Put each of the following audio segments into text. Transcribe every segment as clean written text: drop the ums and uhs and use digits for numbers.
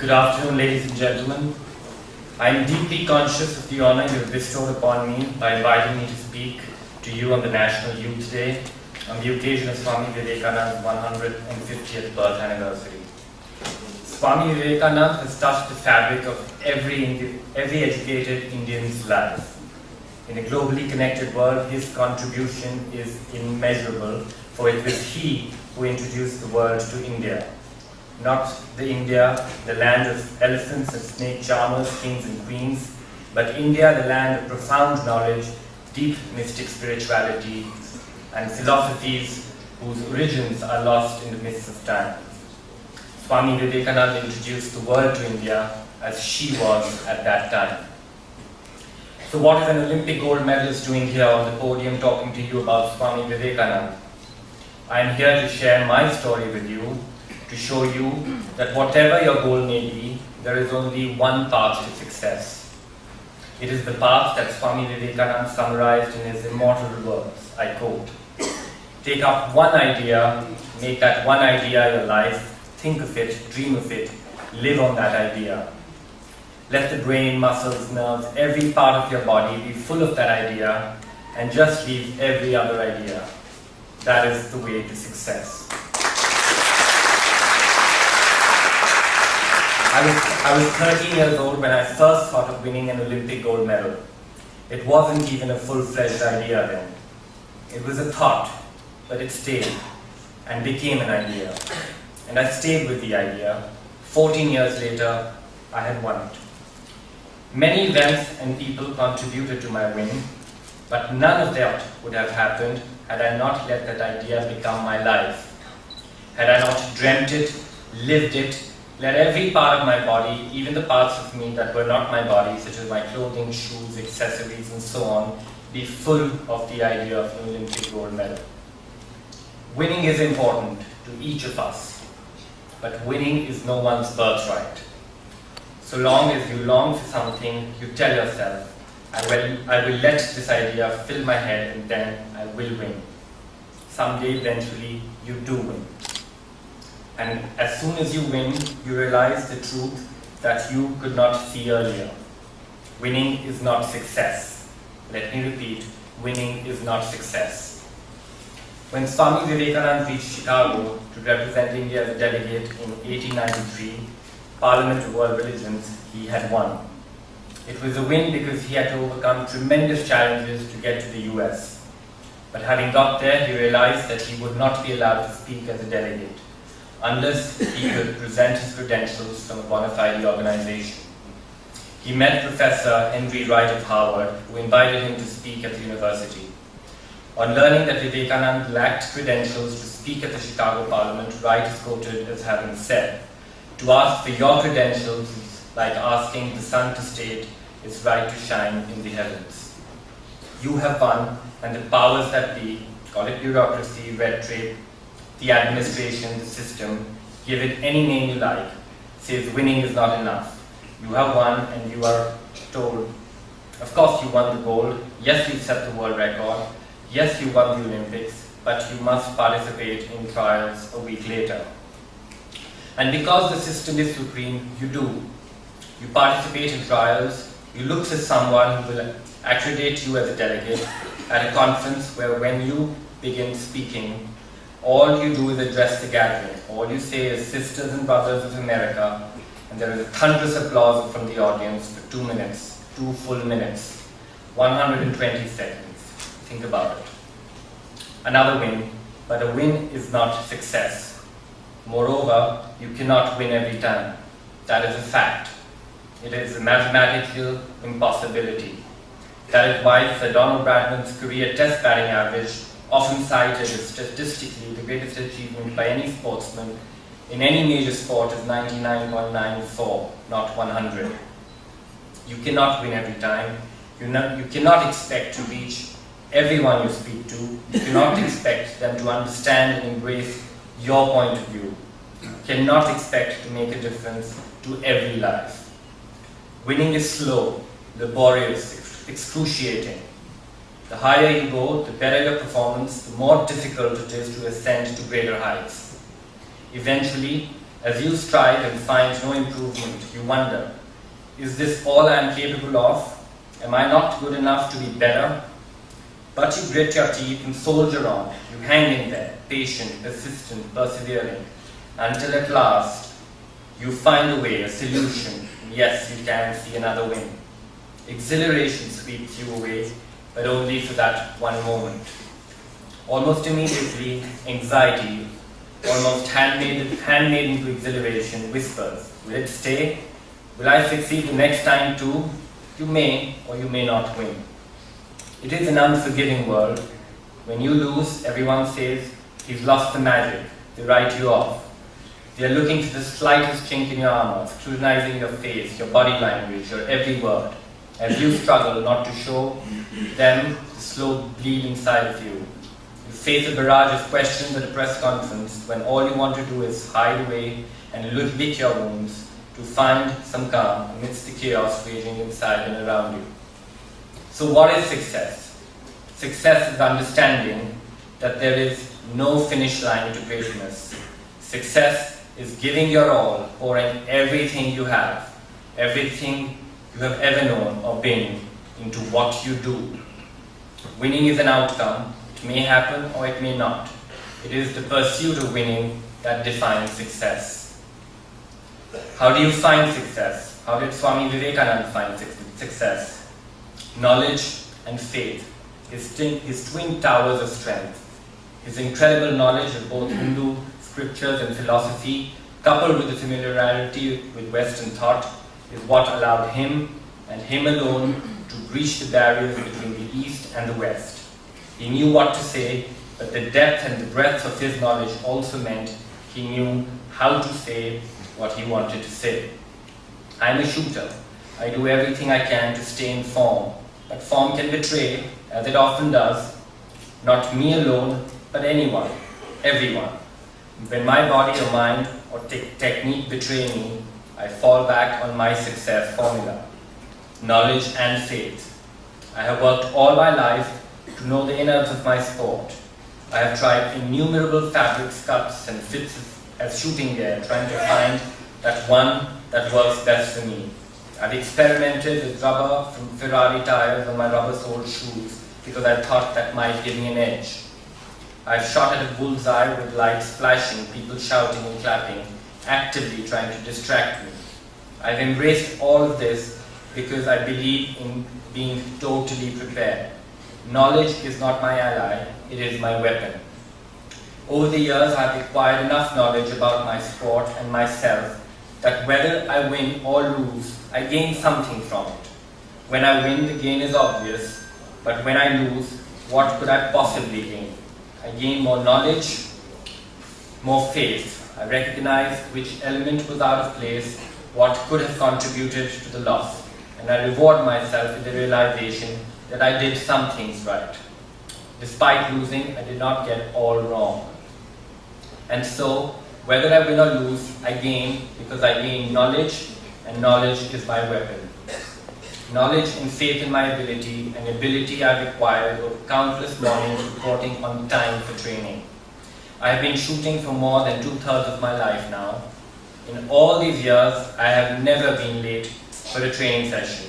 Good afternoon, ladies and gentlemen. I am deeply conscious of the honor you have bestowed upon me by inviting me to speak to you on the National Youth Day on the occasion of Swami Vivekananda's 150th birth anniversary. Swami Vivekananda has touched the fabric of every educated Indian's life. In a globally connected world, his contribution is immeasurable, for it was he who introduced the world to India. Not the India, the land of elephants and snake charmers, kings and queens, but India, the land of profound knowledge, deep mystic spirituality, and philosophies whose origins are lost in the mists of time. Swami Vivekananda introduced the world to India as she was at that time. So what is an Olympic gold medalist doing here on the podium talking to you about Swami Vivekananda? I am here to share my story with you, to show you that whatever your goal may be, there is only one path to success. It is the path that Swami Vivekananda summarized in his immortal words. I quote, "Take up one idea, make that one idea your life, think of it, dream of it, live on that idea. Let the brain, muscles, nerves, every part of your body be full of that idea, and just leave every other idea. That is the way to success." I was 13 years old when I first thought of winning an Olympic gold medal. It wasn't even a full-fledged idea then. It was a thought, but it stayed and became an idea. And I stayed with the idea. 14 years later, I had won it. Many events and people contributed to my win, but none of that would have happened had I not let that idea become my life. Had I not dreamt it, lived it, let every part of my body, even the parts of me that were not my body, such as my clothing, shoes, accessories, and so on, be full of the idea of an Olympic gold medal. Winning is important to each of us, but winning is no one's birthright. So long as you long for something, you tell yourself, I will let this idea fill my head and then I will win. Someday, eventually, you do win. And as soon as you win, you realize the truth that you could not see earlier. Winning is not success. Let me repeat, winning is not success. When Swami Vivekananda reached Chicago to represent India as a delegate in 1893, Parliament of World Religions, he had won. It was a win because he had to overcome tremendous challenges to get to the US. But having got there, he realized that he would not be allowed to speak as a delegate unless he could present his credentials from a bona fide organization. He met Professor Henry Wright of Harvard, who invited him to speak at the university. On learning that Vivekananda lacked credentials to speak at the Chicago Parliament, Wright is quoted as having said, "To ask for your credentials is like asking the sun to state its right to shine in the heavens. You have won, and the powers that be, call it bureaucracy, red tape, the administration, the system, give it any name you like, says winning is not enough. You have won and you are told, of course you won the gold, yes you set the world record, yes you won the Olympics, but you must participate in trials a week later. And because the system is supreme, you do. You participate in trials, you look for someone who will accredit you as a delegate at a conference where when you begin speaking, all you do is address the gathering. All you say is sisters and brothers of America, and there is a thunderous applause from the audience for 2 minutes, 2 full minutes, 120 seconds. Think about it. Another win, but a win is not success. Moreover, you cannot win every time. That is a fact. It is a mathematical impossibility. That is why Sir Donald Bradman's career test batting average, often cited as statistically the greatest achievement by any sportsman in any major sport, is 99.94, not 100. You cannot win every time. You cannot expect to reach everyone you speak to. You cannot expect them to understand and embrace your point of view. You cannot expect to make a difference to every life. Winning is slow, laborious, excruciating. The higher you go, the better your performance, the more difficult it is to ascend to greater heights. Eventually, As you strive and find no improvement, you wonder, is this all I am capable of? Am I not good enough to be better? But you grit your teeth and soldier on. You hang in there, patient, persistent, persevering, until at last you find a way, a solution. And yes, you can see another win. Exhilaration sweeps you away, but only for that one moment. Almost immediately, anxiety, almost handmade into exhilaration, whispers, will it stay? Will I succeed the next time too? You may or you may not win. It is an unforgiving world. When you lose, everyone says, he's lost the magic. They write you off. They are looking for the slightest chink in your armor, scrutinizing your face, your body language, your every word, as you struggle not to show them the slow bleed inside of you. You face a barrage of questions at a press conference when all you want to do is hide away and lick your wounds to find some calm amidst the chaos raging inside and around you. So what is success? Success is understanding that there is no finish line to greatness. Success is giving your all, pouring everything you have, everything you have ever known or been, into what you do. Winning is an outcome. It may happen or it may not. It is the pursuit of winning that defines success. How do you find success? How did Swami Vivekananda find success? Knowledge and faith, his twin towers of strength. His incredible knowledge of both Hindu scriptures and philosophy, coupled with the familiarity with Western thought, is what allowed him and him alone to breach the barriers between the East and the West. He knew what to say, but the depth and the breadth of his knowledge also meant he knew how to say what he wanted to say. I am a shooter. I do everything I can to stay in form, but form can betray, as it often does, not me alone, but anyone, everyone. When my body or mind or technique betray me, I fall back on my success formula, knowledge and faith. I have worked all my life to know the innards of my sport. I have tried innumerable fabric cuts and fits as shooting gear, trying to find that one that works best for me. I've experimented with rubber from Ferrari tires on my rubber-soled shoes because I thought that might give me an edge. I've shot at a bullseye with lights flashing, people shouting and clapping, actively trying to distract me. I've embraced all of this because I believe in being totally prepared. Knowledge is not my ally, it is my weapon. Over the years, I've acquired enough knowledge about my sport and myself that whether I win or lose, I gain something from it. When I win, the gain is obvious, but when I lose, what could I possibly gain? I gain more knowledge, more faith. I recognize which element was out of place, what could have contributed to the loss, and I reward myself with the realization that I did some things right. Despite losing, I did not get all wrong. And so, whether I win or lose, I gain because I gain knowledge, and knowledge is my weapon. Knowledge and faith in my ability, an ability I've acquired over countless mornings reporting on time for training. I have been shooting for more than 2/3 of my life now. In all these years, I have never been late for a training session.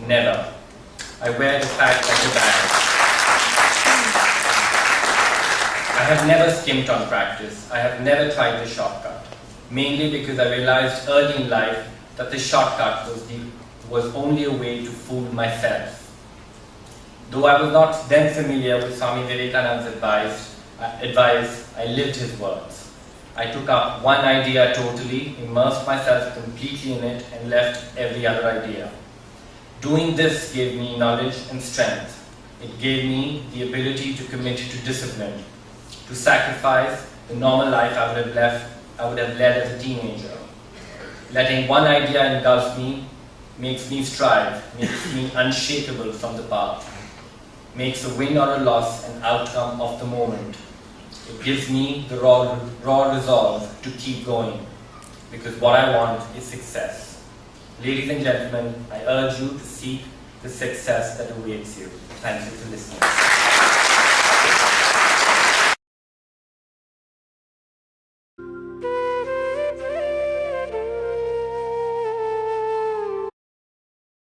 Never. I wear the fact like a badge. I have never skimped on practice. I have never tried the shortcut. Mainly because I realized early in life that the shortcut was only a way to fool myself. Though I was not then familiar with Swami Vivekananda's advice, I lived his words. I took up one idea totally, immersed myself completely in it, and left every other idea. Doing this gave me knowledge and strength. It gave me the ability to commit to discipline, to sacrifice the normal life I would have led as a teenager. Letting one idea engulf me makes me strive, makes me unshakable from the path, makes a win or a loss an outcome of the moment. It gives me the raw resolve to keep going, because what I want is success. Ladies and gentlemen, I urge you to seek the success that awaits you. Thank you for listening.